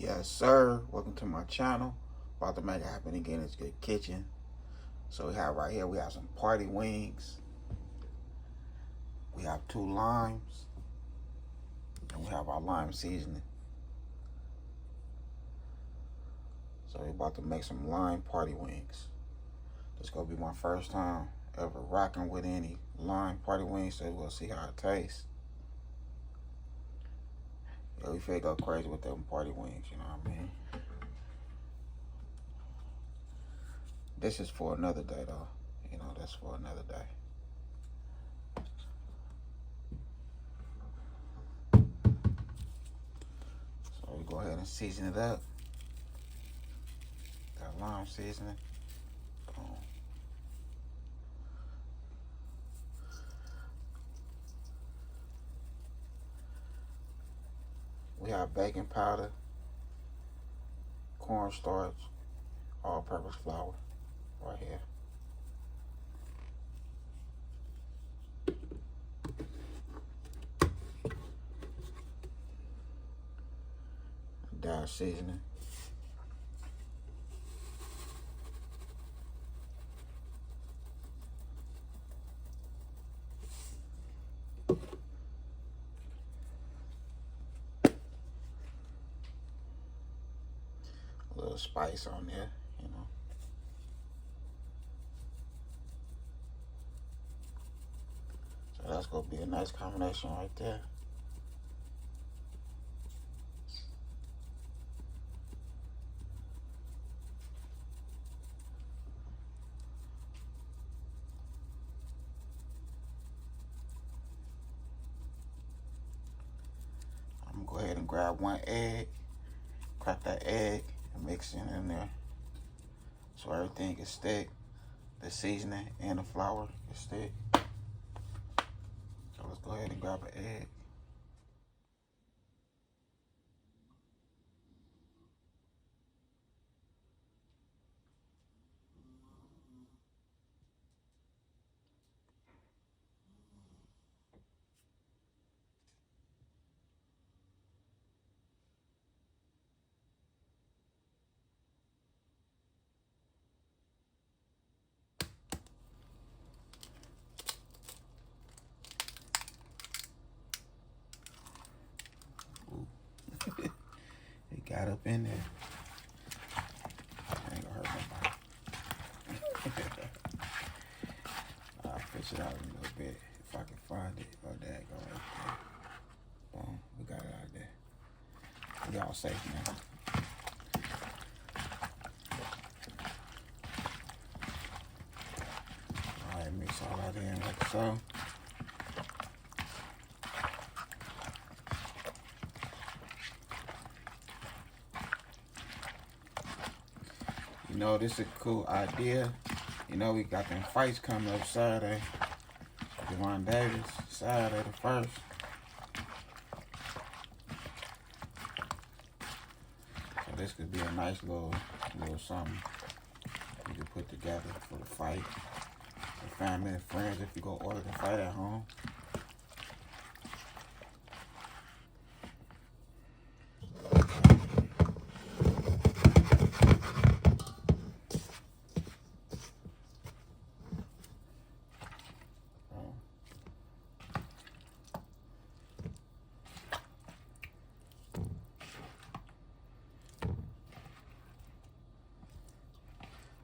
Yes, sir. Welcome to my channel. About to make it happen again. It's Good Kitchen. So we have right here, we have some party wings. We have 2 limes. And we have our lime seasoning. So we're about to make some lime party wings. This gonna be my first time ever rocking with any lime party wings, so we'll see how it tastes. Yeah, we finna go crazy with them party wings, you know what I mean? This is for another day though. You know, that's for another day. So we go ahead and season it up. Got lime seasoning. Boom. We have baking powder, cornstarch, all-purpose flour right here. Dash seasoning. A little spice on there, you know. So that's gonna be a nice combination right there. I'm gonna go ahead and grab 1 egg, crack that egg, and mix it in there so everything can stick. The seasoning and the flour can stick. So let's go ahead and grab an egg. It got up in there. That ain't gonna hurt nobody. I'll fish it out in a little bit if I can find it. Oh, there it go right there. Boom, we got it out of there. We all safe now. All right, mix all that in like so. You know, this is a cool idea. You know, we got them fights coming up Saturday. Devon Davis, Saturday the 1st. So this could be a nice little something you can put together for the fight. For family and friends if you go order the fight at home.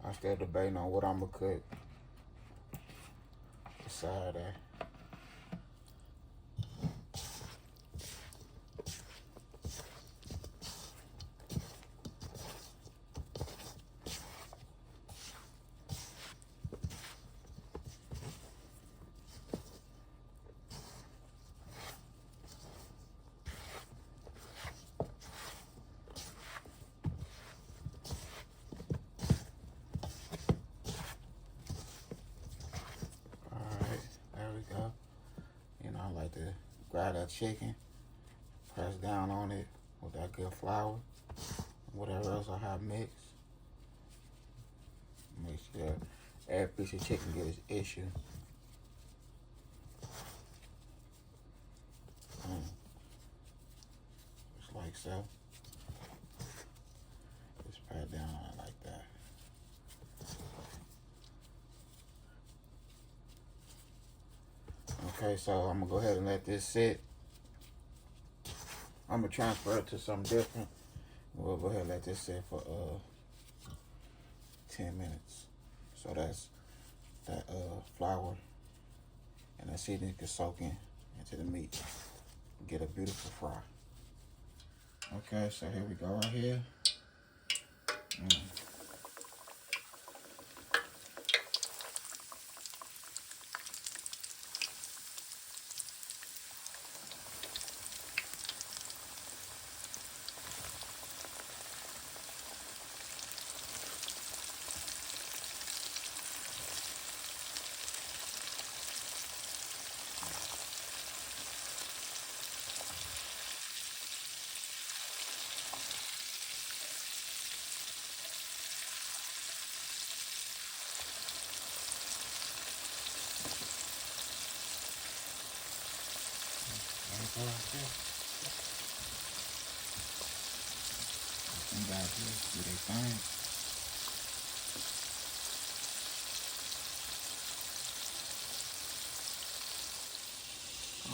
I'm still debating on what I'm gonna cook for Saturday. To grab that chicken, press down on it with that good flour, whatever else I have mixed. Make sure every piece of chicken gets issue. Just like so. Pat down on it like that. Okay, so I'm gonna go ahead and let this sit. I'm gonna transfer it to something different. We'll go ahead and let this sit for 10 minutes. So that's that flour and that seasoning can soak into the meat. Get a beautiful fry. Okay, so here we go right here. Some guys here do their thing.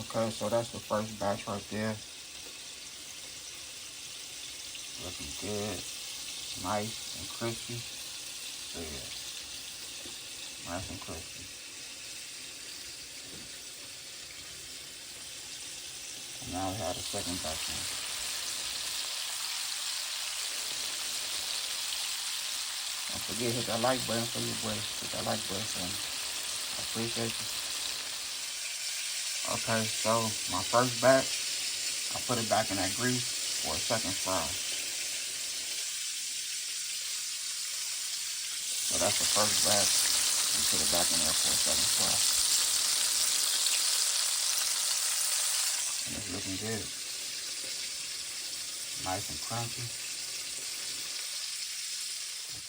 Okay, so that's the first batch right there. Looking good, nice and crispy. Yeah, nice and crispy. And now we have the second batch in. Don't forget, hit that like button for your boy. Hit that like button for me. I appreciate you. Okay, so my first batch, I put it back in that grease for a second fry. So that's the first batch. And put it back in there for a second fry. And it's looking good. Nice and crunchy.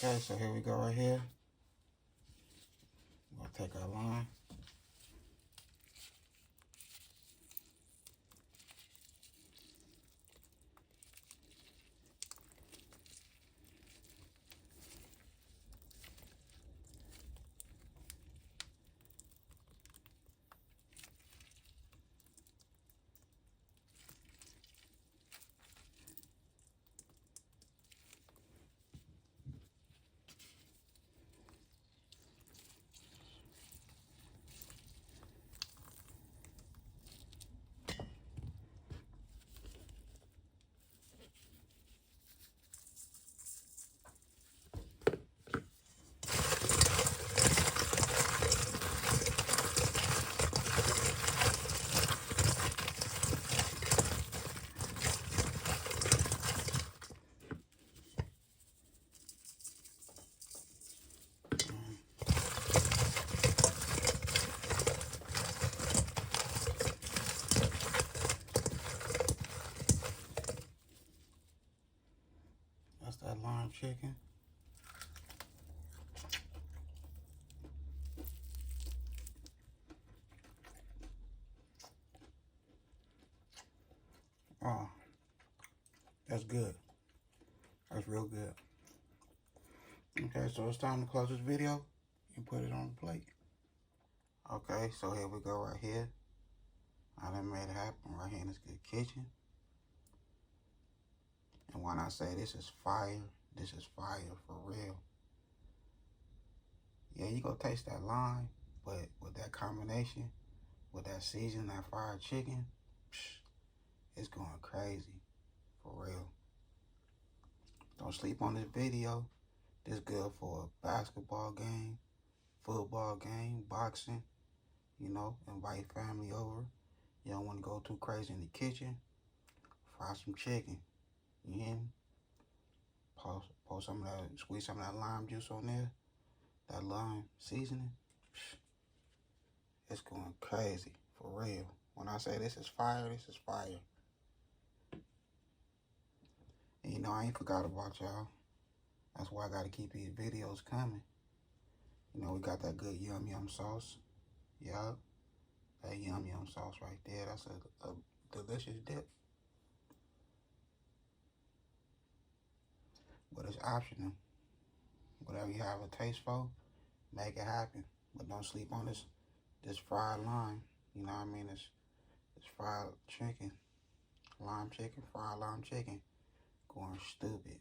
Okay, so here we go right here. We're gonna take our lime. That's that lime chicken. Oh, that's good. That's real good. Okay, so it's time to close this video and put it on the plate. Okay, so here we go right here. I done made it happen right here in this good kitchen. And when I say this is fire for real. Yeah, you gonna taste that lime, but with that combination, with that season, that fried chicken, it's going crazy, for real. Don't sleep on this video. This good for a basketball game, football game, boxing, you know, invite family over. You don't want to go too crazy in the kitchen. Fry some chicken, you hear me? Pour some of that, squeeze some of that lime juice on there, that lime seasoning. It's going crazy, for real. When I say this is fire, this is fire. And you know, I ain't forgot about y'all. That's why I gotta keep these videos coming. You know, we got that good yum yum sauce. Yup. That yum yum sauce right there. That's a delicious dip. but it's optional. Whatever you have a taste for, make it happen. But don't sleep on this fried lime. You know what I mean? It's fried chicken, lime chicken, fried lime chicken, going stupid.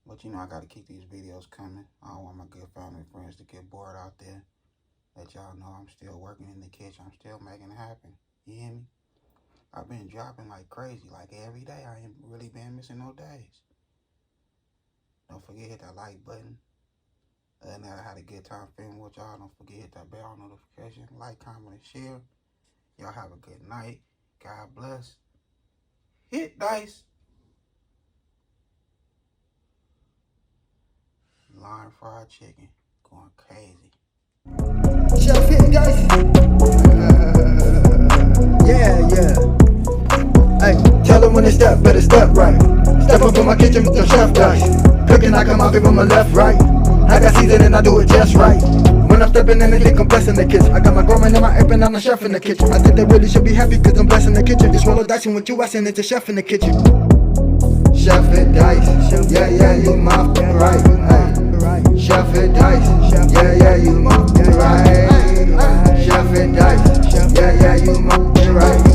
But you know I gotta keep these videos coming. I don't want my good family and friends to get bored out there. Let y'all know I'm still working in the kitchen. I'm still making it happen. You hear me? I've been dropping like crazy, like every day. I ain't really been missing no days. Don't forget hit that like button. Other than that, I had a good time filming with y'all. Don't forget hit that bell notification, like, comment, and share. Y'all have a good night. God bless. Hit dice. Lime fried chicken, going crazy. Chef hit dice. Yeah. Hey, tell them when they step, better step right. Step up in my kitchen with the chef dice. Cooking, I come out from my left, right. I got season and I do it just right. When I'm stepping in the kitchen, I'm blessing the kitchen. I got my growing and my apron, I'm the chef in the kitchen. I think they really should be happy cause I'm blessing the kitchen. Just roll a dice and with you, I send it to chef in the kitchen. Chef hit dice. Yeah, you my right. Hey. Chef hit dice. Yeah, you my right. Chef hit dice. Yeah, you my right.